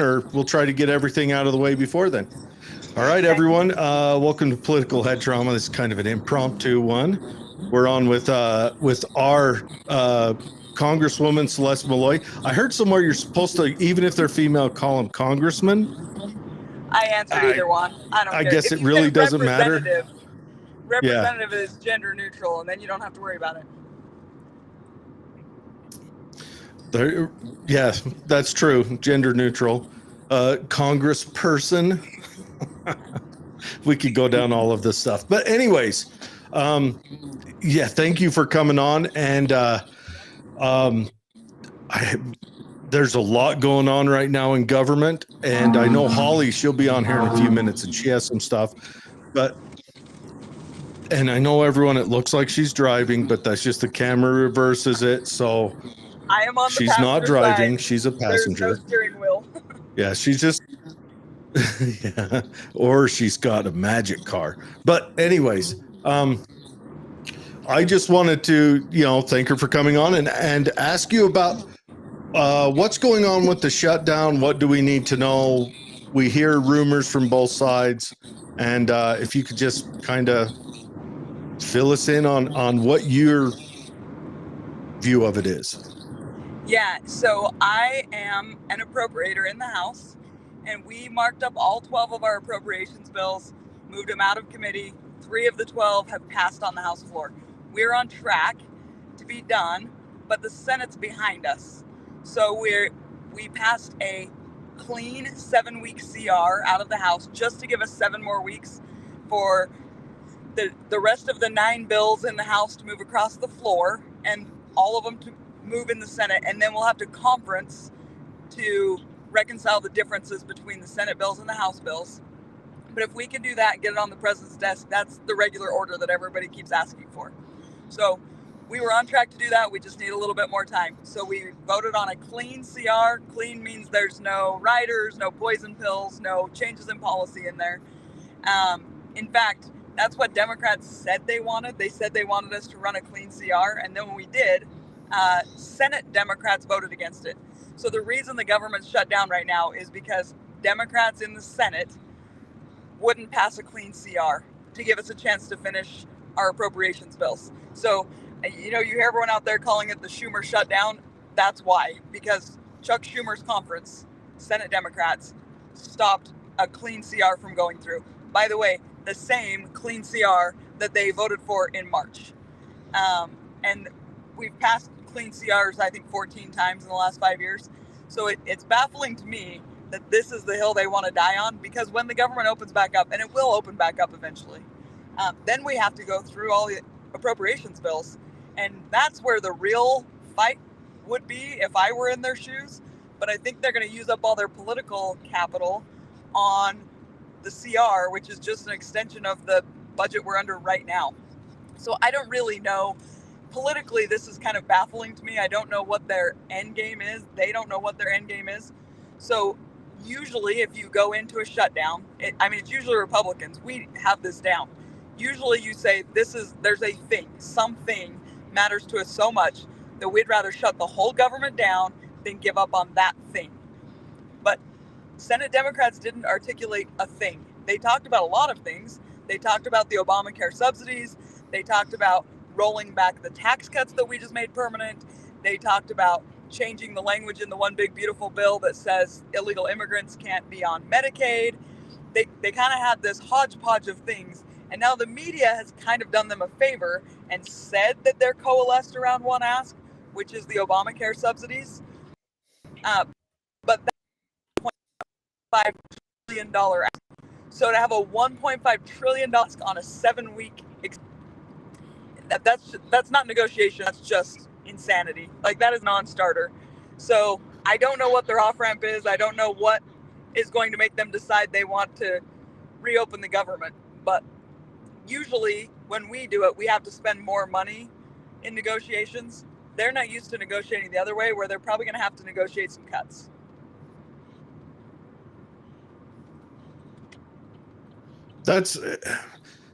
or we'll try to get everything out of the way before then. All right, everyone. Welcome to Political Head Trauma. This is kind of an impromptu one. We're on with our Congresswoman Celeste Maloy. I heard somewhere you're supposed to, even if they're female, call them congressman. I answered either one. I don't care. I guess it really doesn't matter. Representative is gender neutral, and then you don't have to worry about it. Yeah, that's true. Gender neutral. Congressperson. We could go down all of this stuff. But anyways, thank you for coming on. And there's a lot going on right now in government. And I know Holly, she'll be on here in a few minutes, and she has some stuff. And I know everyone, it looks like she's driving, but that's just the camera reverses it. So I am on the she's not driving. Side. She's a passenger. There's no steering wheel. Yeah, she's just... yeah, or she's got a magic car. But anyways, I just wanted to, thank her for coming on and ask you about what's going on with the shutdown. What do we need to know? We hear rumors from both sides, and if you could just kind of fill us in on what your view of it is. Yeah, so I am an appropriator in the House. And we marked up all 12 of our appropriations bills, moved them out of committee. 3 of the 12 have passed on the House floor. We're on track to be done, but the Senate's behind us. So we passed a clean 7-week CR out of the House just to give us 7 more weeks for the rest of the 9 bills in the House to move across the floor and all of them to move in the Senate. And then we'll have to conference to reconcile the differences between the Senate bills and the House bills. But if we can do that, get it on the president's desk, that's the regular order that everybody keeps asking for. So we were on track to do that. We just need a little bit more time. So we voted on a clean CR. Clean means there's no riders, no poison pills, no changes in policy in there. In fact, that's what Democrats said they wanted. They said they wanted us to run a clean CR. And then when we did, Senate Democrats voted against it. So the reason the government's shut down right now is because Democrats in the Senate wouldn't pass a clean CR to give us a chance to finish our appropriations bills. So, you hear everyone out there calling it the Schumer shutdown. That's why, because Chuck Schumer's conference, Senate Democrats, stopped a clean CR from going through. By the way, the same clean CR that they voted for in March. And we've passed clean CRs, I think 14 times in the last 5 years. So it's baffling to me that this is the hill they want to die on, because when the government opens back up, and it will open back up eventually, then we have to go through all the appropriations bills. And that's where the real fight would be if I were in their shoes. But I think they're going to use up all their political capital on the CR, which is just an extension of the budget we're under right now. So I don't really know. Politically, this is kind of baffling to me. I don't know what their end game is. They don't know what their end game is. So usually if you go into a shutdown, it's usually Republicans. We have this down. Usually you say there's a thing, something matters to us so much that we'd rather shut the whole government down than give up on that thing. But Senate Democrats didn't articulate a thing. They talked about a lot of things. They talked about the Obamacare subsidies. They talked about rolling back the tax cuts that we just made permanent. They talked about changing the language in the One Big Beautiful Bill that says illegal immigrants can't be on Medicaid. They kind of had this hodgepodge of things. And now the media has kind of done them a favor and said that they're coalesced around one ask, which is the Obamacare subsidies. But that's a $1.5 trillion ask. So to have a $1.5 trillion on a 7-week that's not negotiation. That's just insanity. Like, that is non-starter. So I don't know what their off-ramp is. I don't know what is going to make them decide they want to reopen the government. But usually when we do it, we have to spend more money in negotiations. They're not used to negotiating the other way, where they're probably going to have to negotiate some cuts. That's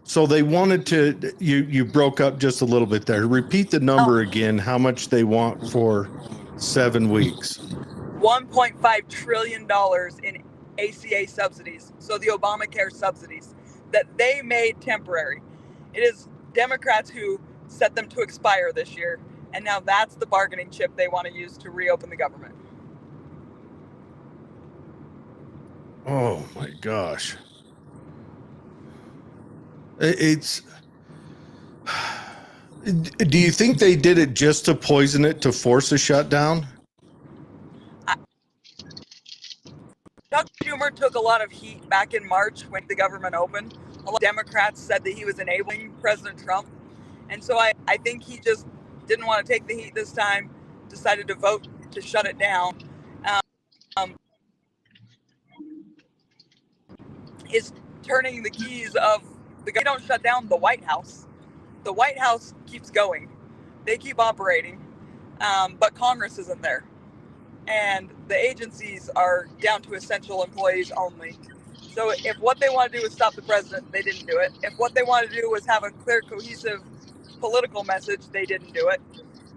so they wanted to, you broke up just a little bit there. Repeat the number again, how much they want for 7 weeks. $1.5 trillion in ACA subsidies, so the Obamacare subsidies that they made temporary. It is Democrats who set them to expire this year, and now that's the bargaining chip they want to use to reopen the government. Oh my gosh. It's. Do you think they did it just to poison it to force a shutdown? Chuck Schumer took a lot of heat back in March when the government opened. A lot of Democrats said that he was enabling President Trump. And so I think he just didn't want to take the heat this time, decided to vote to shut it down. Is turning the keys of they don't shut down the White House. The White House keeps going. They keep operating, but Congress isn't there. And the agencies are down to essential employees only. So if what they want to do is stop the president, they didn't do it. If what they want to do was have a clear, cohesive political message, they didn't do it.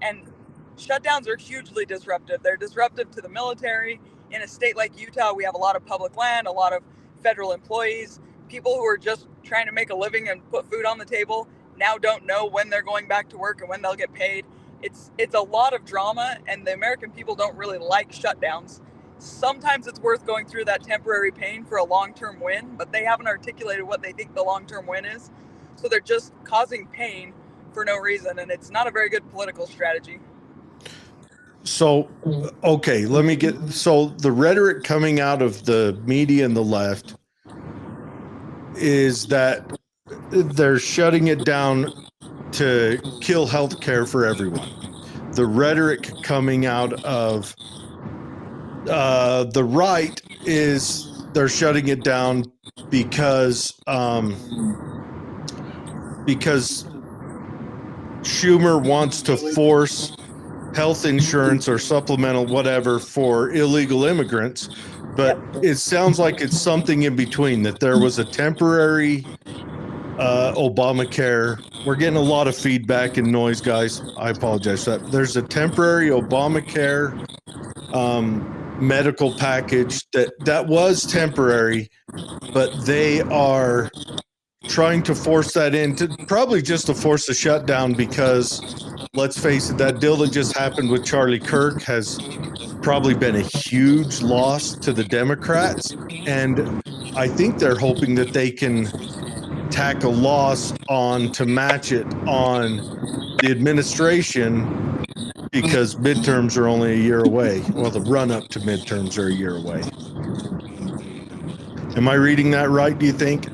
And shutdowns are hugely disruptive. They're disruptive to the military. In a state like Utah, we have a lot of public land, a lot of federal employees, people who are just trying to make a living and put food on the table now don't know when they're going back to work and when they'll get paid. It's a lot of drama, and the American people don't really like shutdowns. Sometimes it's worth going through that temporary pain for a long-term win, but they haven't articulated what they think the long-term win is. So they're just causing pain for no reason, and it's not a very good political strategy. So, okay, so the rhetoric coming out of the media and the left is that they're shutting it down to kill healthcare for everyone. The rhetoric coming out of the right is they're shutting it down because Schumer wants to force health insurance or supplemental whatever for illegal immigrants. But it sounds like it's something in between, that there was a temporary Obamacare. We're getting a lot of feedback and noise, guys. I apologize for that. There's a temporary Obamacare medical package that was temporary, but they are trying to force that into probably just to force the shutdown because, let's face it, that deal that just happened with Charlie Kirk has probably been a huge loss to the Democrats. And I think they're hoping that they can tack a loss on to match it on the administration because midterms are only a year away. Well, the run up to midterms are a year away. Am I reading that right, do you think?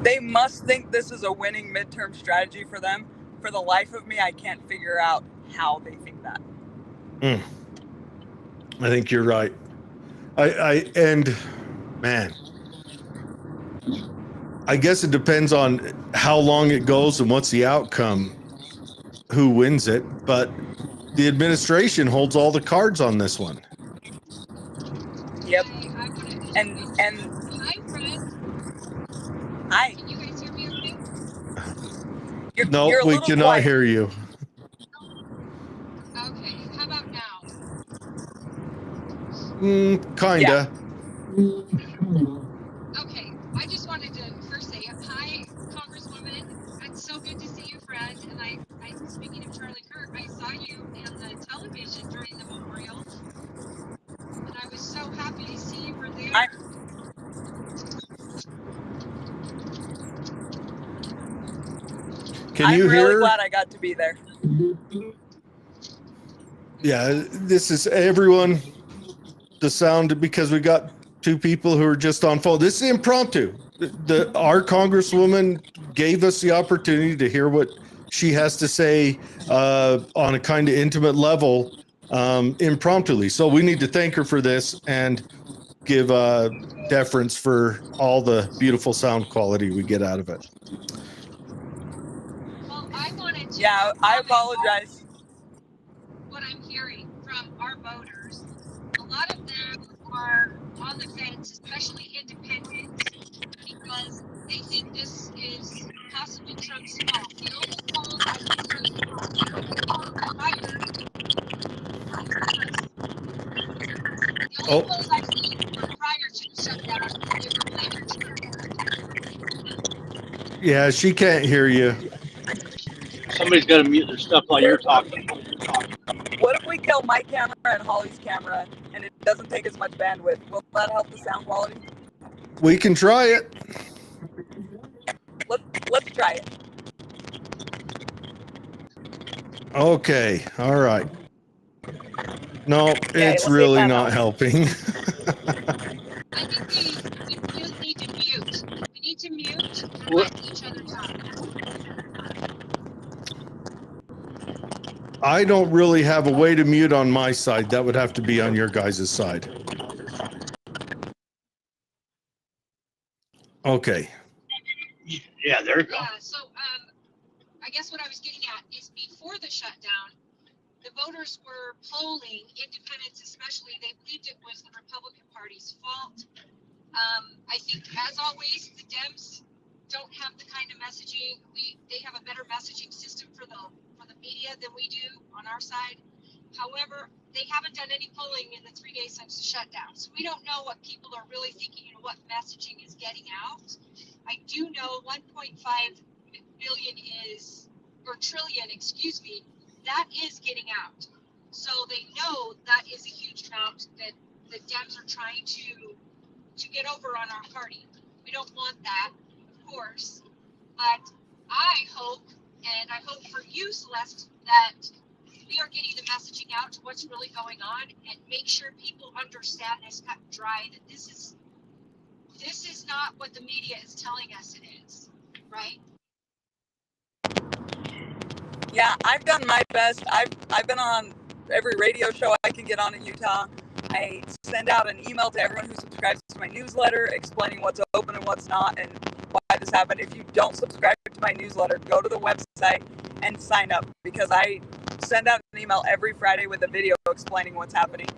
They must think this is a winning midterm strategy for them. For the life of me, I can't figure out how they think that. I think you're right. And man, I guess it depends on how long it goes and what's the outcome, who wins it. But the administration holds all the cards on this one. Yep. And hi, Fred. Hi. Can you guys hear me okay? No, we cannot quiet. hear you. Okay. How about now? Kinda. Yeah. Okay. I just wanted to first say hi, Congresswoman. It's so good to see you, friend. And I speaking of Charlie Kirk, I saw you on the television during the memorial, and I was so happy to see you were there. Can you I'm hear? really glad I got to be there. Yeah, this is everyone. The sound, because we got two people who are just on phone. This is impromptu. Our Congresswoman gave us the opportunity to hear what she has to say on a kind of intimate level, impromptu. So we need to thank her for this and give deference for all the beautiful sound quality we get out of it. Well, I wanted to. Yeah, I apologize. What I'm hearing from our voters, a lot of them are on the fence, especially independents, because they think this is possibly Trump's fault. The only fault I think is higher all Oh, polls I've seen were prior to the shutdown, they were favored to yeah, she can't hear you. Somebody's got to mute their stuff while you're talking. What if we kill my camera and Holly's camera and it doesn't take as much bandwidth? Will that help the sound quality? We can try it. Let's try it. Okay. All right. No, Okay, it's let's see if really that not helps. helping. I think we just need to mute. We need to mute and What? let each other talk. I don't really have a way to mute on my side. That would have to be on your guys' side. Okay. Yeah, there you go. Yeah, so I guess what I was getting at is before the shutdown, the voters were polling, independents especially, they believed it was the Republican Party's fault. I think, as always, the Dems don't have the kind of messaging. They have a better messaging system for the media than we do on our side. However, they haven't done any polling in the 3 days since the shutdown, so we don't know what people are really thinking and what messaging is getting out. I do know 1.5 billion trillion, excuse me, that is getting out. So they know that is a huge amount that the Dems are trying to get over on our party. We don't want that, of course, but I hope, and I hope for you, Celeste, that we are getting the messaging out to what's really going on and make sure people understand this cut and dry, that this is not what the media is telling us it is, right? Yeah, I've done my best. I've been on every radio show I can get on in Utah. I send out an email to everyone who subscribes to my newsletter explaining what's open and what's not and why this happened. If you don't subscribe to my newsletter, go to the website and sign up, because I send out an email every Friday with a video explaining what's happening.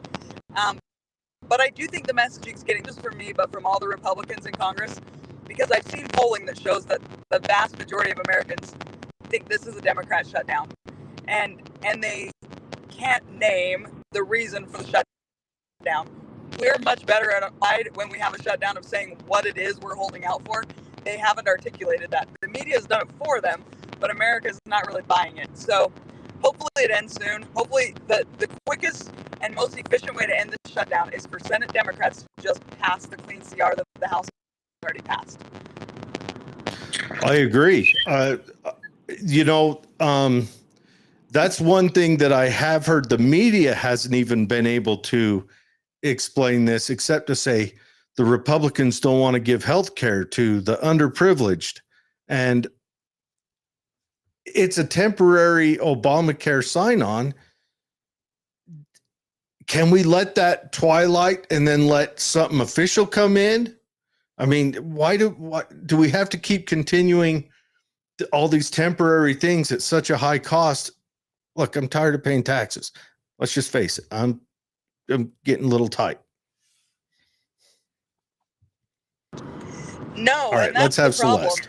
But I do think the messaging is getting, just from me, but from all the Republicans in Congress, because I've seen polling that shows that the vast majority of Americans think this is a Democrat shutdown, and they can't name the reason for the shutdown. We're much better at when we have a shutdown of saying what it is we're holding out for. They haven't articulated that. The media has done it for them, but America is not really buying it. So hopefully it ends soon. Hopefully the quickest and most efficient way to end this shutdown is for Senate Democrats to just pass the clean CR that the House already passed. I agree. That's one thing that I have heard. The media hasn't even been able to explain this, except to say the Republicans don't want to give health care to the underprivileged. And it's a temporary Obamacare sign-on. Can we let that twilight and then let something official come in? I mean, why do we have to keep continuing all these temporary things at such a high cost? Look, I'm tired of paying taxes. Let's just face it. I'm getting a little tight. No, All right, and that's let's have the problem. Celeste.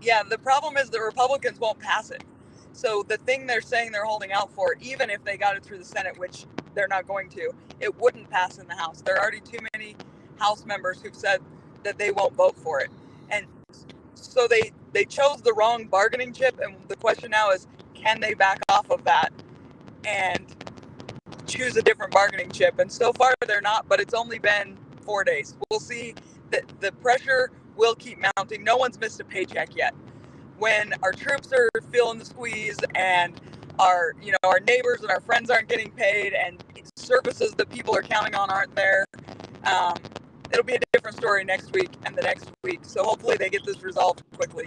Yeah, the problem is the Republicans won't pass it. So the thing they're saying they're holding out for, even if they got it through the Senate, which they're not going to, it wouldn't pass in the House. There are already too many House members who've said that they won't vote for it. And so they chose the wrong bargaining chip, and the question now is, can they back off of that and choose a different bargaining chip? And so far they're not, but it's only been 4 days. We'll see. That the pressure will keep mounting. No one's missed a paycheck yet. When our troops are feeling the squeeze and our neighbors and our friends aren't getting paid and services that people are counting on aren't there, it'll be a different story next week and the next week. So hopefully they get this resolved quickly.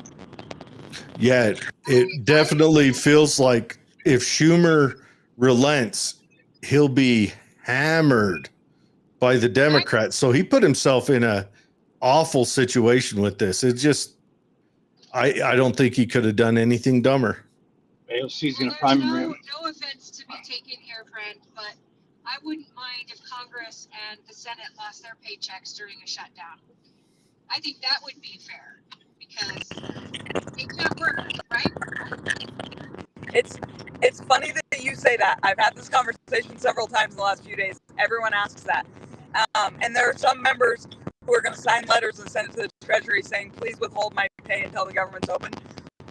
Yeah, it definitely feels like if Schumer relents, he'll be hammered by the Democrats. So he put himself in a awful situation with this. It's just, I don't think he could have done anything dumber. AOC's going to prime him. No offense to be taken here, friend, but I wouldn't mind if Congress and the Senate lost their paychecks during a shutdown. I think that would be fair, because they can't work, right? It's funny that you say that. I've had this conversation several times in the last few days. Everyone asks that. And there are some members who are going to sign letters and send it to the Treasury saying, please withhold my pay until the government's open.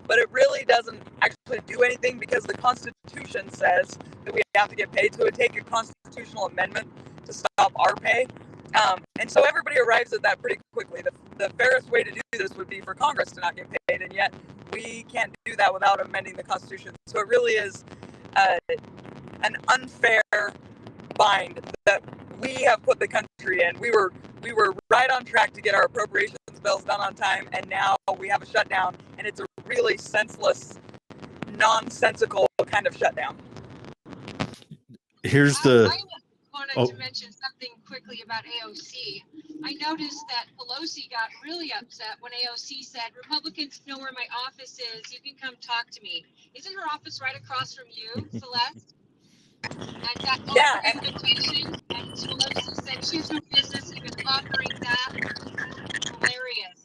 But it really doesn't actually do anything because the Constitution says that we have to get paid. So it would take a constitutional amendment to stop our pay. And so everybody arrives at that pretty quickly. The fairest way to do this would be for Congress to not get paid, and yet we can't do that without amending the Constitution. So it really is an unfair bind that we have put the country in. We were right on track to get our appropriations bills done on time, and now we have a shutdown, and it's a really senseless, nonsensical kind of shutdown. Here's the. I wanted to mention something quickly about AOC. I noticed that Pelosi got really upset when AOC said, Republicans know where my office is. You can come talk to me. Isn't her office right across from you, Celeste? And that invitation, and Pelosi said she has no business even offering that. Hilarious.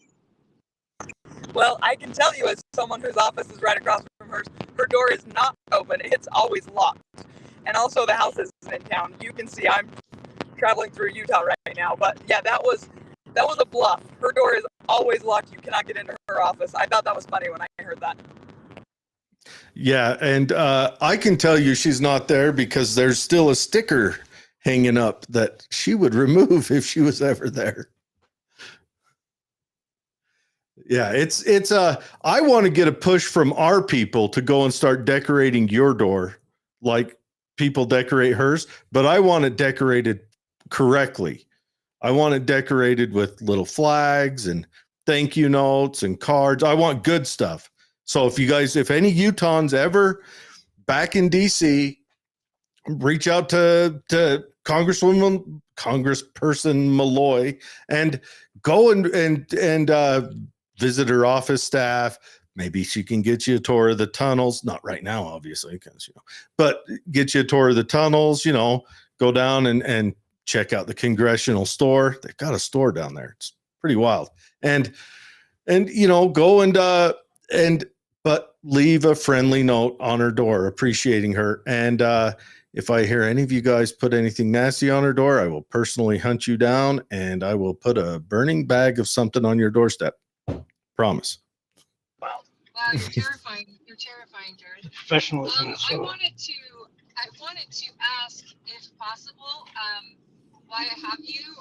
Well, I can tell you as someone whose office is right across from hers, her door is not open. It's always locked. And also the house isn't in town. You can see I'm traveling through Utah right now. But yeah, that was a bluff. Her door is always locked. You cannot get into her office. I thought that was funny when I heard that. Yeah, and I can tell you she's not there because there's still a sticker hanging up that she would remove if she was ever there. Yeah, it's I want to get a push from our people to go and start decorating your door like people decorate hers, but I want it decorated correctly. I want it decorated with little flags and thank you notes and cards. I want good stuff. So if any Utahns ever back in DC, reach out to Congressperson Maloy and go and visit her office staff. Maybe she can get you a tour of the tunnels. Not right now, obviously, because but get you a tour of the tunnels. Go down and check out the congressional store. They've got a store down there. It's pretty wild. And go but leave a friendly note on her door, appreciating her. And if I hear any of you guys put anything nasty on her door, I will personally hunt you down and I will put a burning bag of something on your doorstep. Promise. Wow, you're terrifying. You're terrifying, Jared. Professionalism. I wanted to ask, if possible, why I have you.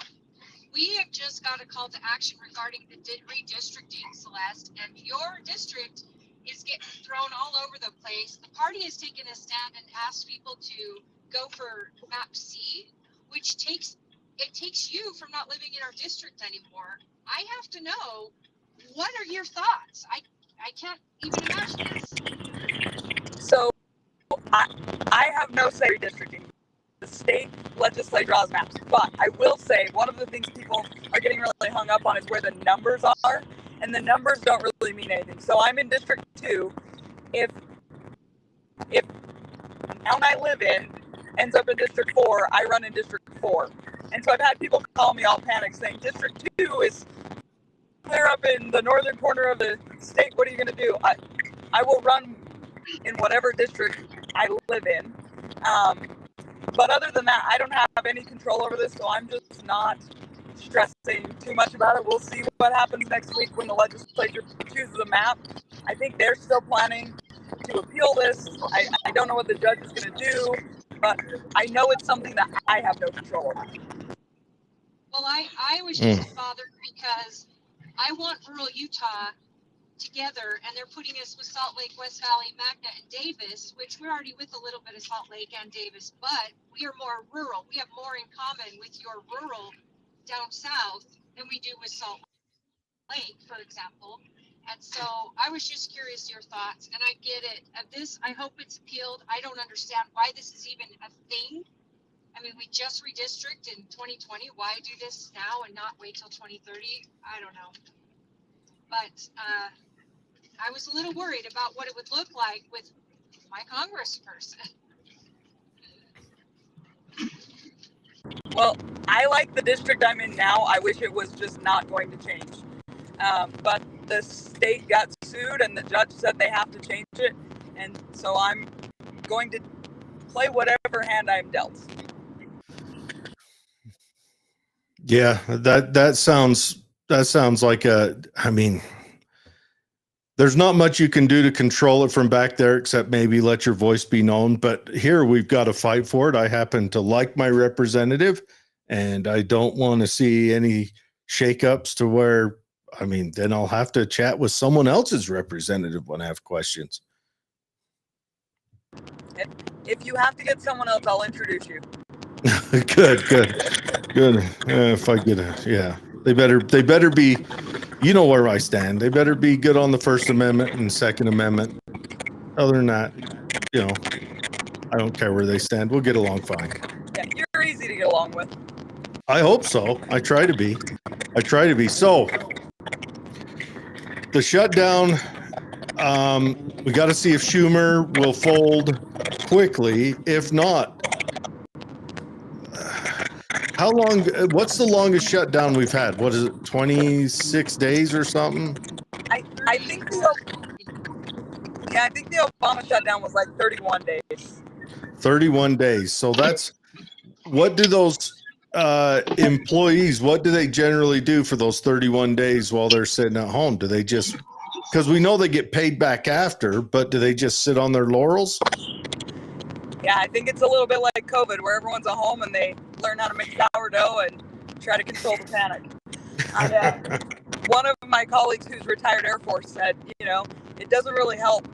We have just got a call to action regarding the redistricting, Celeste, and your district is getting thrown all over the place. The party has taken a stand and asked people to go for map C, which takes you from not living in our district anymore. I have to know, what are your thoughts? I can't even imagine this. So I have no say in redistricting. The state legislature draws maps, but I will say one of the things people are getting really hung up on is where the numbers are, and the numbers don't really mean anything. So I'm in District 2. If the town I live in ends up in District 4, I run in District 4. And so I've had people call me all panicked saying, District 2 is clear up in the northern corner of the state. What are you going to do? I will run in whatever district I live in. But other than that, I don't have any control over this, so I'm just not stressing too much about it. We'll see what happens next week when the legislature chooses a map. I think they're still planning to appeal this. I don't know what the judge is going to do, but I know it's something that I have no control over. Well, I was just bothered because I want rural Utah together, and they're putting us with Salt Lake, West Valley, Magna, and Davis, which we're already with a little bit of Salt Lake and Davis, but we are more rural. We have more in common with your rural down south than we do with Salt Lake, for example. And so I was just curious your thoughts, and I get it. I hope it's appealed. I don't understand why this is even a thing. I mean, we just redistrict in 2020. Why do this now and not wait till 2030? I don't know. But I was a little worried about what it would look like with my congressperson. Well, I like the district I'm in now. I wish it was just not going to change. But the state got sued and the judge said they have to change it. And so I'm going to play whatever hand I'm dealt. Yeah, that sounds like I mean, there's not much you can do to control it from back there except maybe let your voice be known. But here we've got to fight for it. I happen to like my representative, and I don't want to see any shakeups to where, I mean, then I'll have to chat with someone else's representative when I have questions. If you have to get someone else, I'll introduce you. Good. If I get yeah, they better be, you know where I stand. They better be good on the First Amendment and Second Amendment. Other than that, you know, I don't care where they stand. We'll get along fine. Yeah, you're easy to get along with. I hope so. I try to be. So the shutdown, we got to see if Schumer will fold quickly. If not, how long, what's the longest shutdown we've had? What is it, 26 days or something? I think I think the Obama shutdown was like 31 days. 31 days. So that's, what do those employees, what do they generally do for those 31 days while they're sitting at home? Do they just, because we know they get paid back after, but do they just sit on their laurels? Yeah, I think it's a little bit like COVID, where everyone's at home and they learn how to make sourdough and try to control the panic. One of my colleagues who's retired Air Force said, you know, it doesn't really help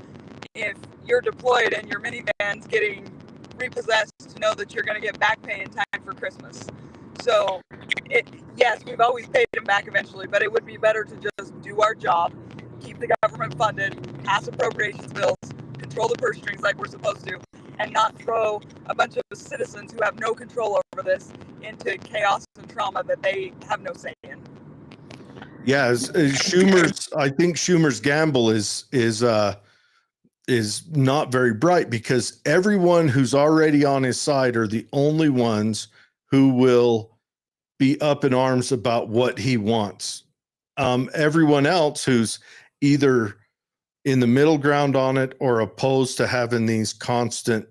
if you're deployed and your minivan's getting repossessed to know that you're going to get back pay in time for Christmas. So, yes, we've always paid them back eventually, but it would be better to just do our job, keep the government funded, pass appropriations bills, control the purse strings like we're supposed to, and not throw a bunch of citizens who have no control over this into chaos and trauma that they have no say in. Yeah, I think Schumer's gamble is not very bright, because everyone who's already on his side are the only ones who will be up in arms about what he wants. Everyone else who's either in the middle ground on it or opposed to having these constant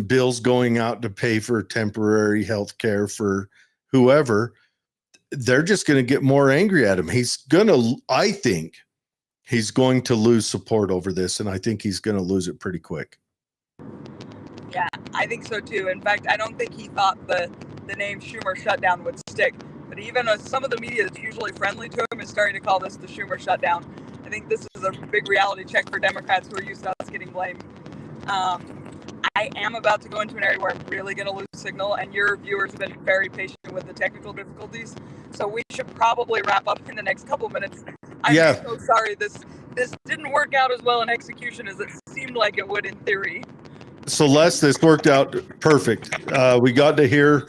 bills going out to pay for temporary health care for whoever, they're just going to get more angry at him. I think he's going to lose support over this, and I think he's going to lose it pretty quick. Yeah, I think so too. In fact, I don't think he thought the name Schumer shutdown would stick. But even some of the media that's usually friendly to him is starting to call this the Schumer shutdown. I think this is a big reality check for Democrats who are used to us getting blamed. I am about to go into an area where I'm really going to lose signal, and your viewers have been very patient with the technical difficulties. So we should probably wrap up in the next couple minutes. I'm so sorry this didn't work out as well in execution as it seemed like it would in theory. Celeste, this worked out perfect. We got to hear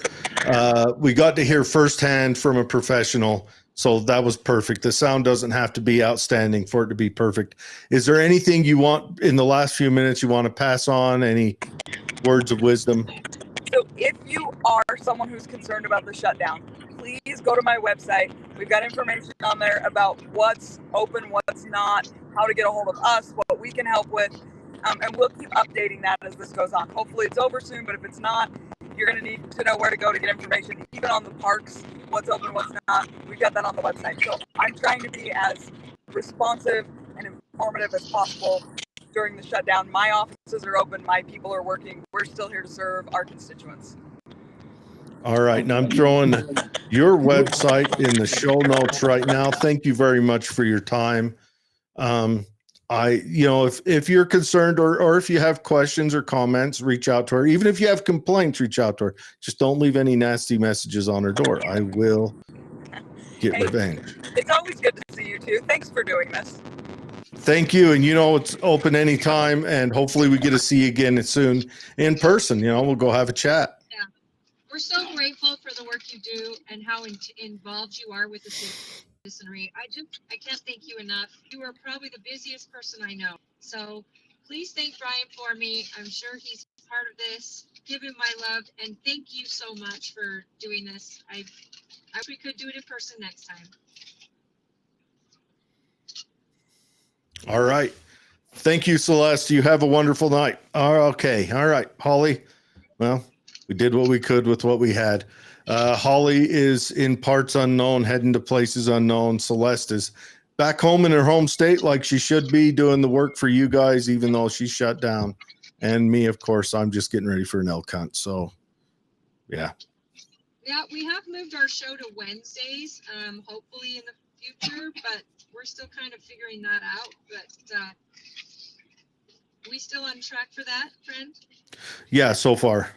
firsthand from a professional. So that was perfect. The sound doesn't have to be outstanding for it to be perfect. Is there anything you want in the last few minutes you want to pass on? Any words of wisdom? So if you are someone who's concerned about the shutdown, please go to my website. We've got information on there about what's open, what's not, how to get a hold of us, what we can help with. And we'll keep updating that as this goes on. Hopefully it's over soon, but if it's not, you're going to need to know where to go to get information, even on the parks, what's open, what's not. We've got that on the website. So I'm trying to be as responsive and informative as possible during the shutdown. My offices are open. My people are working. We're still here to serve our constituents. All right. Now I'm throwing your website in the show notes right now. Thank you very much for your time. If you're concerned or if you have questions or comments, reach out to her. Even if you have complaints, reach out to her. Just don't leave any nasty messages on her door. I will get revenge. It's always good to see you too. Thanks for doing this. Thank you. And it's open anytime, and hopefully we get to see you again soon in person. We'll go have a chat. Yeah. We're so grateful for the work you do and how involved you are with the citizenry. I can't thank you enough. You are probably the busiest person I know. So please thank Brian for me. I'm sure he's part of this. Give him my love, and thank you so much for doing this. I wish we could do it in person next time. All right. Thank you, Celeste. You have a wonderful night. Okay. All right, Holly. Well, we did what we could with what we had. Holly is in parts unknown, heading to places unknown. Celeste is back home in her home state like she should be, doing the work for you guys, even though she's shut down. And me, of course, I'm just getting ready for an elk hunt. So, yeah. Yeah, we have moved our show to Wednesdays, hopefully in the future, but we're still kind of figuring that out. But we still on track for that, friend? Yeah, so far.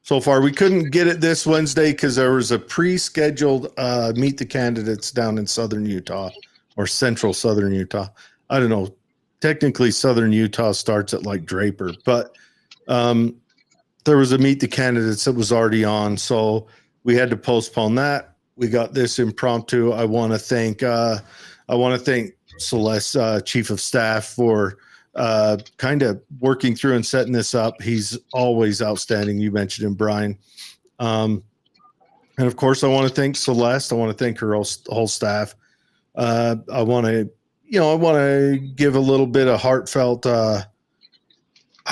So far, we couldn't get it this Wednesday because there was a pre-scheduled meet the candidates down in southern Utah or central southern Utah. I don't know. Technically, southern Utah starts at like Draper, but there was a meet the candidates that was already on, so we had to postpone that. We got this impromptu. I want to thank Celeste, Chief of Staff, for kind of working through and setting this up. He's always outstanding. You mentioned him, Brian. And of course, I want to thank Celeste. I want to thank her whole staff. I want to give a little bit of heartfelt, I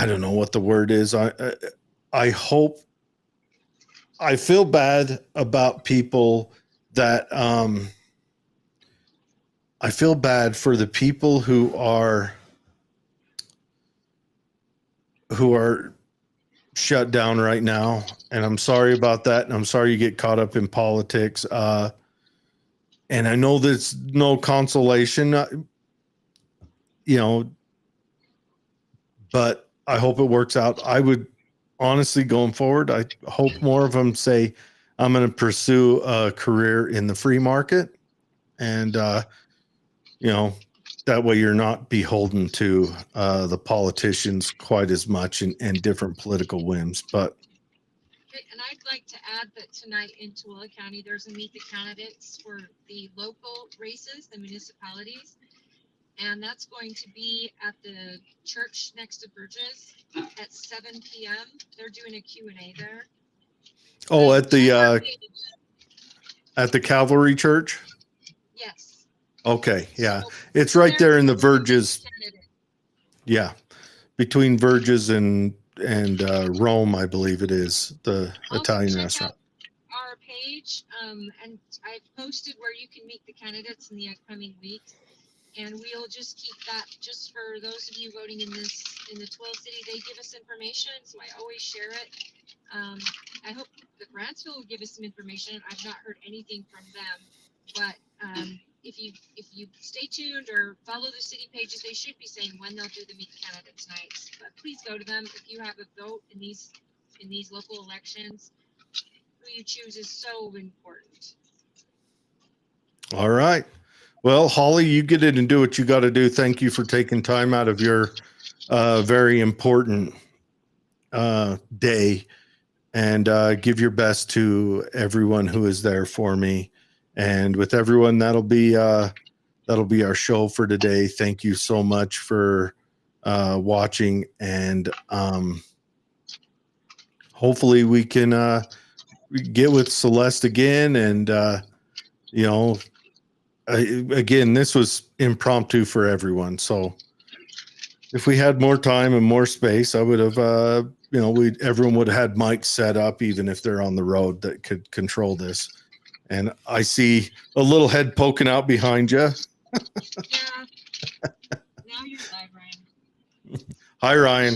don't know what the word is. I hope, I feel bad about people that, I feel bad for the people who are shut down right now. And I'm sorry about that. And I'm sorry you get caught up in politics. And I know there's no consolation, but I hope it works out. I would honestly, going forward, I hope more of them say, I'm going to pursue a career in the free market. And, that way you're not beholden to the politicians quite as much and different political whims. But And I'd like to add that tonight in Tooele County, there's a meet the candidates for the local races, the municipalities. And that's going to be at the church next to Burgess at 7 p.m. They're doing a Q&A there. at the Calvary Church. Yes. Okay, yeah, So it's right there in the Verges. Yeah, between Verges and Rome, I believe it is, the Italian restaurant. Our page, and I've posted where you can meet the candidates in the upcoming weeks. And we'll just keep that just for those of you voting in the Tooele City. They give us information, so I always share it. I hope that Grantsville will give us some information. I've not heard anything from them, but if you stay tuned or follow the city pages, they should be saying when they'll do the meet the candidates nights. But please go to them if you have a vote in these local elections. Who you choose is so important. All right. Well, Holly, you get in and do what you got to do. Thank you for taking time out of your very important day, and give your best to everyone who is there for me. And with everyone, that'll be our show for today. Thank you so much for watching, and hopefully we can get with Celeste again. And again, this was impromptu for everyone. So if we had more time and more space, I would have, everyone would have had mics set up, even if they're on the road, that could control this. And I see a little head poking out behind you. Yeah. Now you're live, Ryan. Hi, Ryan.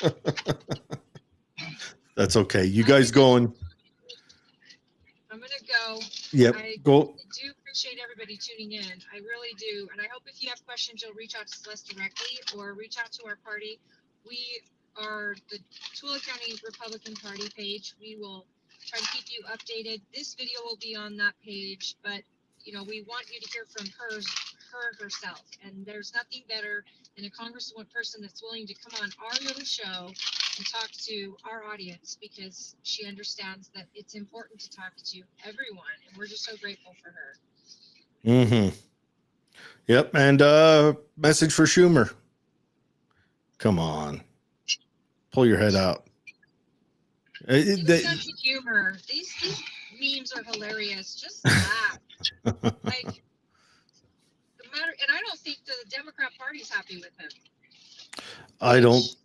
Jeez. That's okay. You guys going? I'm gonna go. Yep. I Go. do appreciate everybody tuning in. I really do. And I hope if you have questions, you'll reach out to Celeste directly or reach out to our party. We are the Tooele County Republican Party page. We will try to keep you updated. This video will be on that page, but we want you to hear from her herself. And there's nothing better than a congresswoman person that's willing to come on our little show and talk to our audience, because she understands that it's important to talk to everyone, and we're just so grateful for her. Mm-hmm. Yep. And message for Schumer. Come on. Pull your head out. Sense of humor. These memes are hilarious. Just laugh. Like, the matter, and I don't think the Democrat Party's happy with him. I don't. Which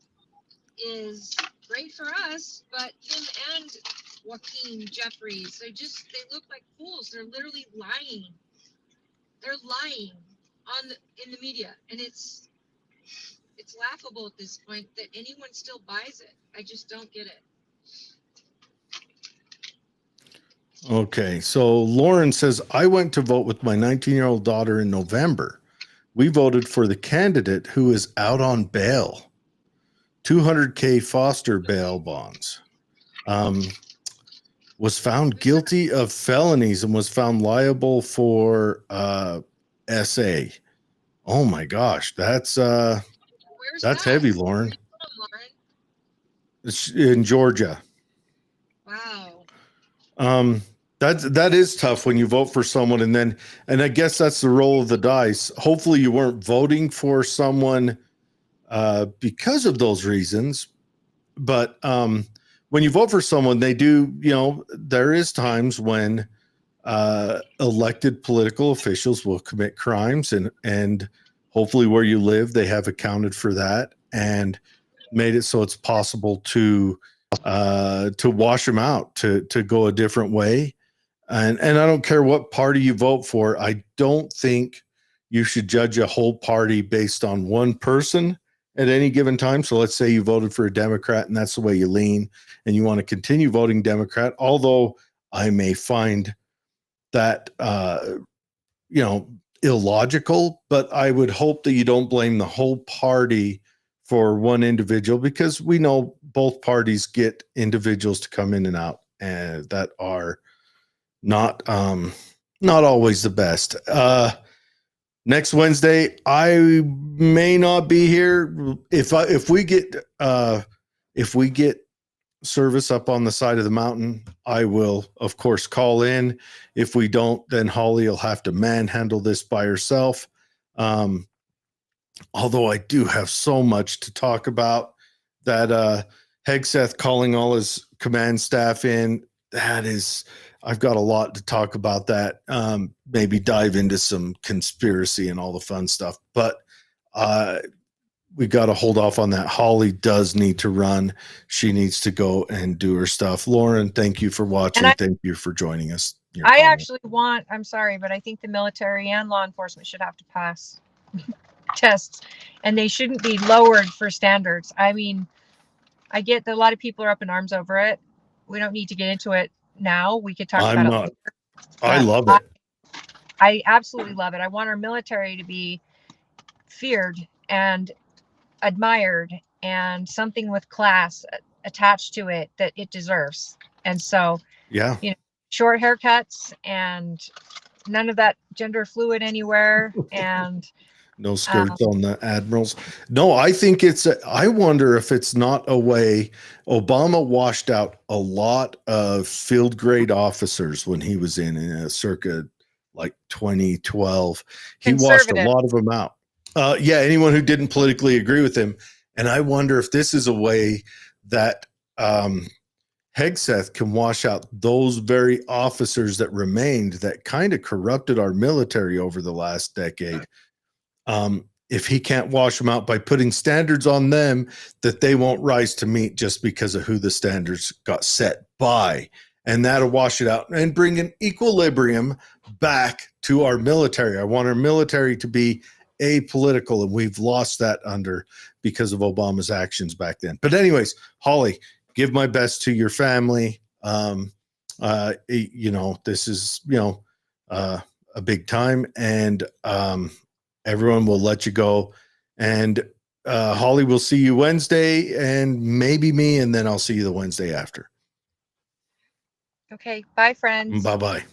is great for us, but him and Joaquin Jeffries, they look like fools. They're literally lying. They're lying in the media, and it's laughable at this point that anyone still buys it. I just don't get it. Okay, so Lauren says, I went to vote with my 19-year-old daughter in November. We voted for the candidate who is out on bail, 200K foster bail bonds, was found guilty of felonies and was found liable for SA. Oh my gosh, that's heavy, Lauren. Lauren? It's in Georgia. Wow. That is tough when you vote for someone and I guess that's the roll of the dice. Hopefully you weren't voting for someone because of those reasons, but when you vote for someone, they do, there is times when elected political officials will commit crimes and hopefully where you live, they have accounted for that and made it so it's possible to wash them out, to go a different way. And I don't care what party you vote for. I don't think you should judge a whole party based on one person at any given time. So let's say you voted for a Democrat and that's the way you lean and you want to continue voting Democrat, although I may find that, illogical, but I would hope that you don't blame the whole party for one individual, because we know both parties get individuals to come in and out and that are not always the best. Next Wednesday, I may not be here. If we get service up on the side of the mountain, I will of course call in. If we don't, then Holly will have to manhandle this by herself. Although I do have so much to talk about, that Hegseth calling all his command staff in, I've got a lot to talk about that. Maybe dive into some conspiracy and all the fun stuff, but we got to hold off on that. Holly does need to run. She needs to go and do her stuff. Lauren, thank you for watching. Thank you for joining us. I'm sorry, but I think the military and law enforcement should have to pass tests, and they shouldn't be lowered for standards. I mean, I get that a lot of people are up in arms over it. We don't need to get into it now. We could talk about it later. I love it. I absolutely love it. I want our military to be feared and admired and something with class attached to it that it deserves. And so, short haircuts and none of that gender fluid anywhere and no skirts on the admirals. No, I think I wonder if it's not a way. Obama washed out a lot of field grade officers when he was in circa like 2012. He washed a lot of them out. Anyone who didn't politically agree with him. And I wonder if this is a way that Hegseth can wash out those very officers that remained that kind of corrupted our military over the last decade. If he can't wash them out by putting standards on them that they won't rise to meet just because of who the standards got set by. And that'll wash it out and bring an equilibrium back to our military. I want our military to be apolitical, and we've lost that because of Obama's actions back then. But anyways, Holly, give my best to your family. This is, a big time, and everyone will let you go. And Holly, will see you Wednesday and maybe me, and then I'll see you the Wednesday after. Okay. Bye, friends. Bye-bye.